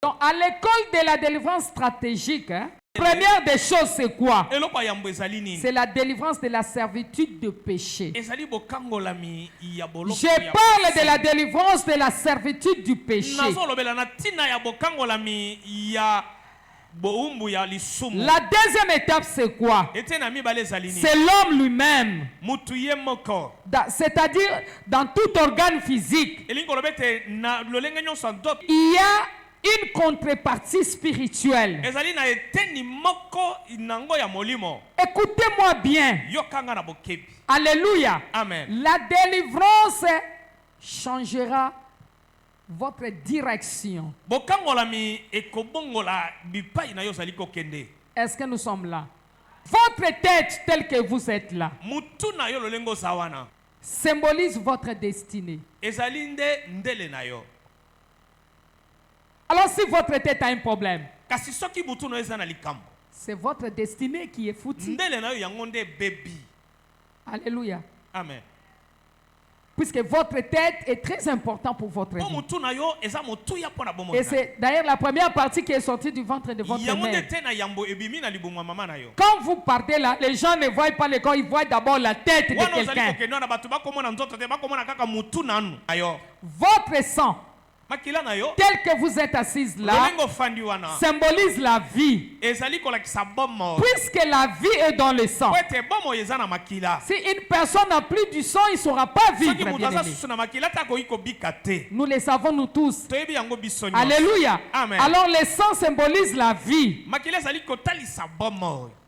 Donc, à l'école de la délivrance stratégique, première des choses, c'est quoi? C'est la délivrance de la servitude de péché. Je parle de la délivrance de la servitude du péché. La deuxième étape, c'est quoi? C'est l'homme lui-même. C'est-à-dire, dans tout organe physique, il y a une contrepartie spirituelle. Écoutez-moi bien. Alléluia. Amen. La délivrance changera votre direction. Est-ce que nous sommes là? Votre tête telle que vous êtes là symbolise votre destinée. Alors si votre tête a un problème, c'est votre destinée qui est foutue. Alléluia. Amen. Puisque votre tête est très importante pour votre vie. Et c'est d'ailleurs la première partie qui est sortie du ventre de votre mère. Quand vous partez là, les gens ne voient pas le corps, ils voient d'abord la tête de quelqu'un. Votre sang, tel que vous êtes assise là, symbolise la vie. Puisque la vie est dans le sang. Si une personne n'a plus du sang, il ne saura pas vivre. Nous le savons nous tous. Alléluia. Amen. Alors le sang symbolise la vie.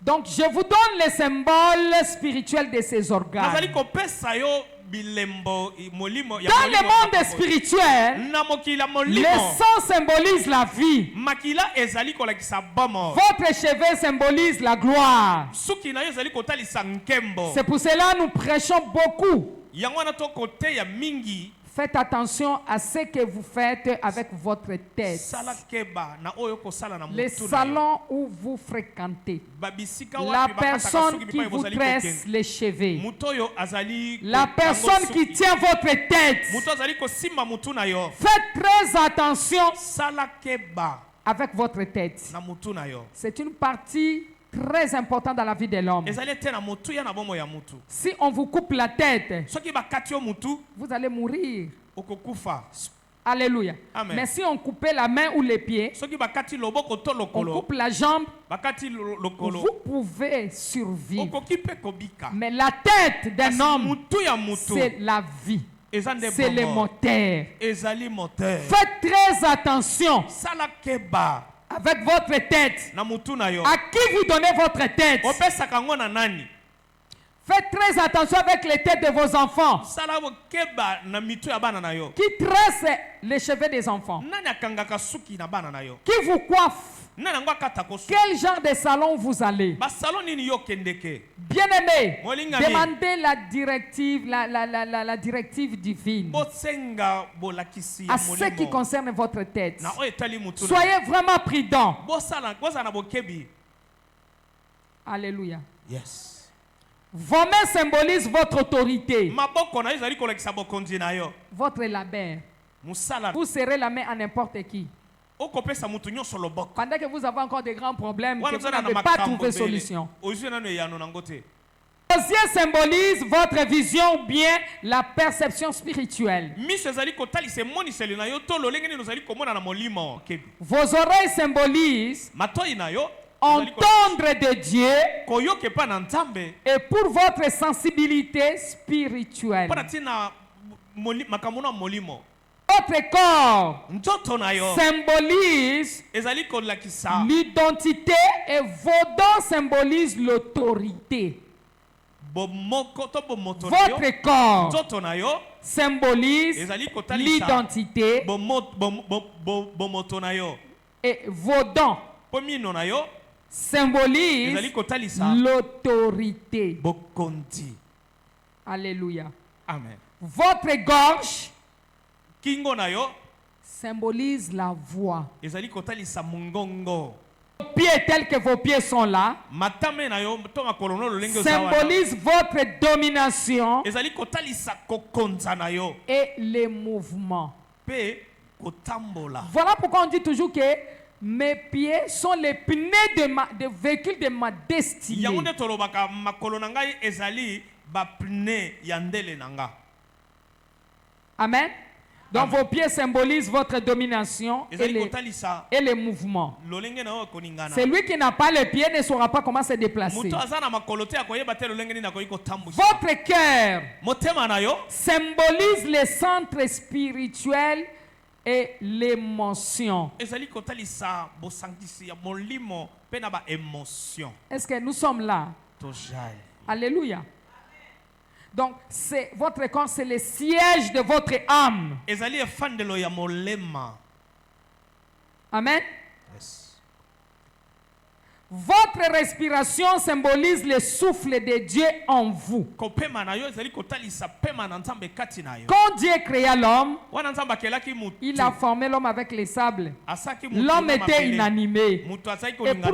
Donc je vous donne les symboles spirituels de ces organes. Dans le monde spirituel, le sang symbolise la vie. Votre cheveu symbolise la gloire. C'est pour cela que nous prêchons beaucoup. Faites attention à ce que vous faites avec votre tête. Les salons où vous fréquentez, la personne qui vous tresse les cheveux, la personne qui tient votre tête. Faites très attention avec votre tête. C'est une partie très importante dans la vie de l'homme. Si on vous coupe la tête, vous allez mourir. Alléluia. Amen. Mais si on coupait la main ou les pieds, on coupe la jambe, vous pouvez survivre. Mais la tête d'un homme, c'est la vie. C'est le moteur. Faites très attention avec votre tête. À qui vous donnez votre tête? Faites très attention avec les têtes de vos enfants. Qui tresse les cheveux des enfants? Qui vous coiffe? Quel genre de salon vous allez? Bien-aimé, demandez la directive, la directive divine à ce qui concerne votre tête. Soyez vraiment prudents. Alléluia. Yes. Vos mains symbolisent votre autorité, votre labeur. Vous serrez la main à n'importe qui. Pendant que vous avez encore de grands problèmes, que vous n'avez pas trouvé solution. Osier symbolise votre vision ou bien la perception spirituelle. Vos oreilles symbolisent entendre de Dieu et pour votre sensibilité spirituelle. Votre corps symbolise l'identité et vos dents symbolisent l'autorité. Votre corps symbolise l'identité et vos dents symbolisent l'autorité. Alléluia. Amen. Votre gorge symbolise la voix. Vos pieds tels que vos pieds sont là symbolise votre domination et les mouvements. Voilà pourquoi on dit toujours que mes pieds sont les pneus de véhicule de ma destinée. Amen. Donc vos pieds symbolisent votre domination et les mouvements. Celui qui n'a pas les pieds ne saura pas comment se déplacer. Votre cœur symbolise le centre spirituel et l'émotion. Est-ce que nous sommes là? Alléluia. Donc, votre corps, c'est le siège de votre âme. Amen. Yes. Votre respiration symbolise le souffle de Dieu en vous. Quand Dieu créa l'homme, il a formé l'homme avec les sables. L'homme était inanimé. Et pour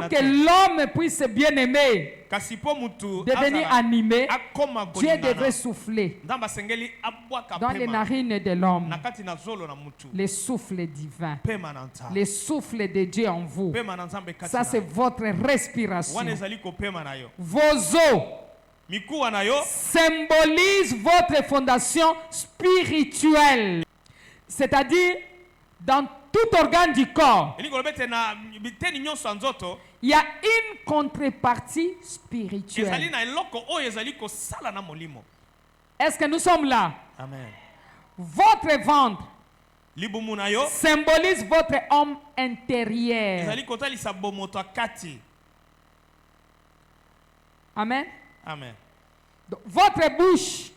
que l'homme puisse bien aimer, devenir animé, Dieu devrait souffler dans les narines de l'homme le souffle divin, le souffle de Dieu en vous. Ça, c'est votre respiration. Vos os symbolisent votre fondation spirituelle, c'est-à-dire dans tout organe du corps. Il y a une contrepartie spirituelle. Est-ce que nous sommes là? Amen. Votre ventre symbolise votre homme intérieur. Amen. Amen. Donc, votre bouche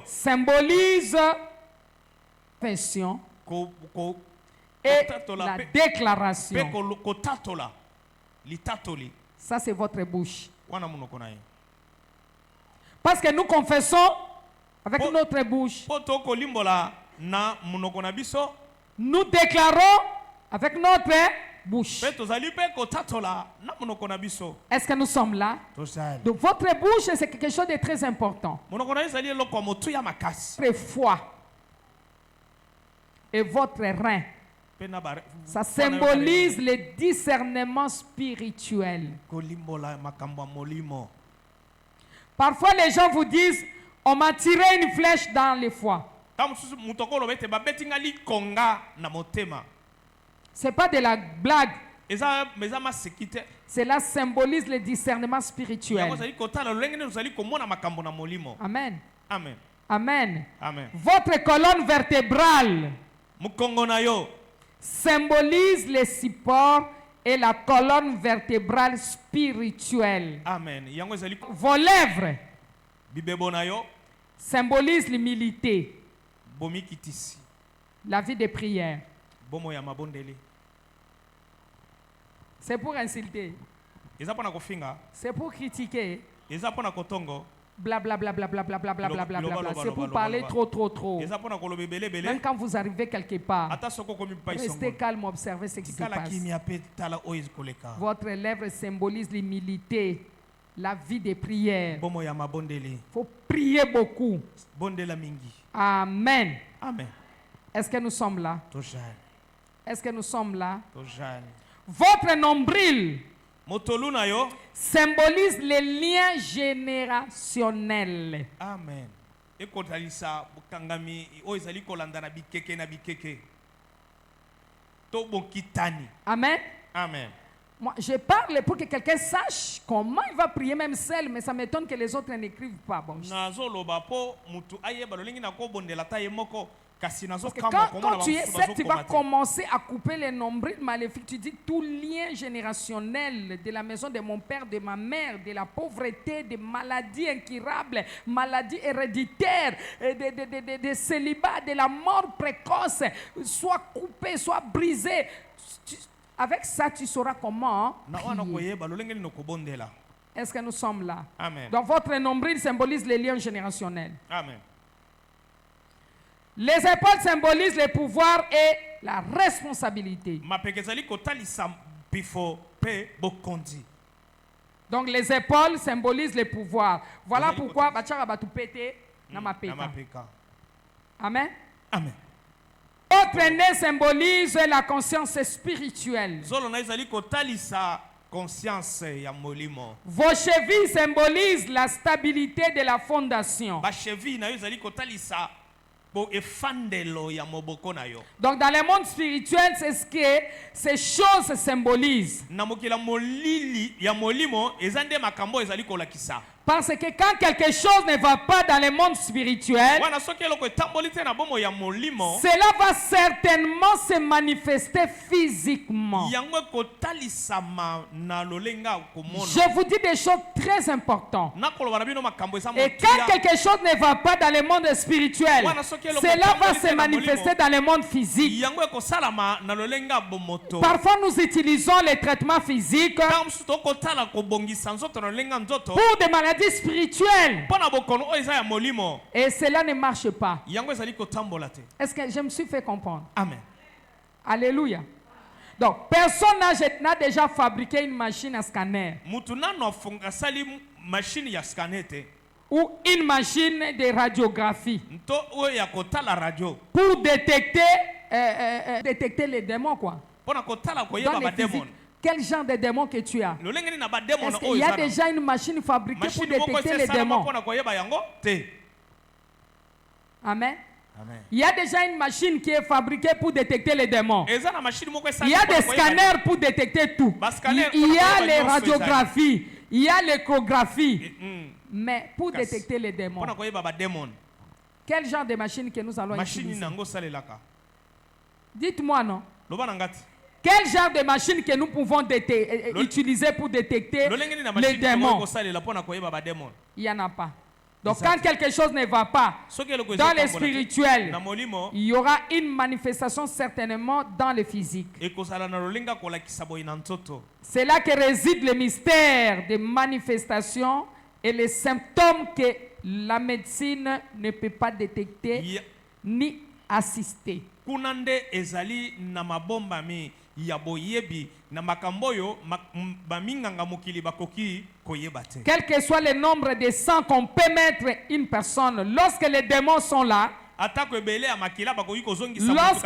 symbolise confession et la déclaration. Ça, c'est votre bouche. Parce que nous confessons avec notre bouche. Nous déclarons avec notre bouche. Est-ce que nous sommes là? Donc votre bouche, c'est quelque chose de très important. Votre foi et votre rein, ça symbolise le discernement spirituel. Parfois les gens vous disent, on m'a tiré une flèche dans le foie. C'est pas de la blague. Cela symbolise le discernement spirituel. Amen. Amen. Amen. Amen. Votre colonne vertébrale symbolise les supports et la colonne vertébrale spirituelle. Amen. Vos lèvres symbolisent l'humilité, la vie de prière. C'est pour insulter. C'est pour critiquer. Blablabla. C'est pour parler trop. Même quand vous arrivez quelque part, restez calme, observez ce qui se passe. Votre lèvre symbolise l'humilité, la vie de prière. Il faut prier beaucoup. Amen. Amen. Est-ce que nous sommes là? Est-ce que nous sommes là? Votre nombril symbolise les liens générationnels. Amen. Amen. Amen. Moi, je parle pour que quelqu'un sache comment il va prier même seul, mais ça m'étonne que les autres n'écrivent pas. Bon. Parce que quand tu es seul, tu vas commencer à couper les nombrils maléfiques. Tu dis tout lien générationnel de la maison de mon père, de ma mère, de la pauvreté, des maladies incurables, maladies héréditaires, de célibat, de la mort précoce, soit coupé, soit brisé. Avec ça, tu sauras comment prier. Est-ce que nous sommes là? Amen. Donc votre nombril symbolise les liens générationnels. Amen. Les épaules symbolisent le pouvoir et la responsabilité. Donc les épaules symbolisent le pouvoir. Voilà pourquoi Amen. Amen. Votre nez symbolise la conscience spirituelle. Vos chevilles symbolisent la stabilité de la fondation. Donc dans le monde spirituel, c'est ce que ces choses symbolisent. Parce que quand quelque chose ne va pas dans le monde spirituel, cela va certainement se manifester physiquement. Je vous dis des choses très importantes. Et quand quelque chose ne va pas dans le monde spirituel, cela va se manifester dans le monde physique. Parfois nous utilisons les traitements physiques pour des maladies spirituelle. Et cela ne marche pas. Est-ce que je me suis fait comprendre? Amen. Alléluia. Donc, personne n'a déjà fabriqué une machine à scanner. Ou une machine de radiographie. Pour détecter les démons, quoi. Dans les physiques. Quel genre de démon que tu as? Est-ce qu'il y a déjà une machine fabriquée pour détecter les démons? Amen. Il y a déjà une machine qui est fabriquée pour détecter les démons. Il y a des scanners pour détecter tout. Il y a les radiographies, il y a l'échographie. Mais pour détecter les démons, quel genre de machine que nous allons utiliser? Dites-moi non. Quel genre de machine que nous pouvons utiliser pour détecter les démons? Il n'y en a pas. Donc quand quelque chose ne va pas dans le spirituel, il y aura une manifestation certainement dans le physique. C'est là que réside le mystère des manifestations et les symptômes que la médecine ne peut pas détecter ni assister. Quel que soit le nombre de sang qu'on peut mettre une personne, lorsque les démons sont là, lorsque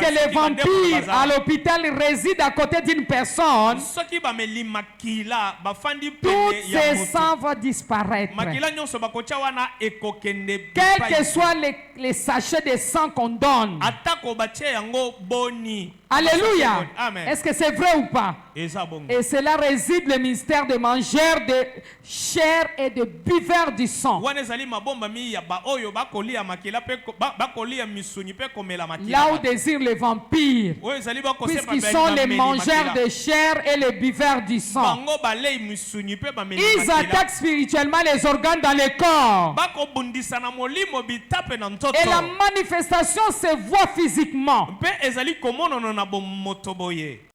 les vampires à l'hôpital résident à côté d'une personne, tout ce sang va disparaître. Quels que soient les sachets de sang qu'on donne. Alléluia. Est-ce que c'est vrai ou pas? Et cela réside le mystère de mangeurs de chair et de buveurs du sang. Là où désirent les vampires, puisqu'ils sont les mangeurs de chair et les buveurs du sang. Ils attaquent spirituellement les organes dans le corps. Et la manifestation se voit physiquement.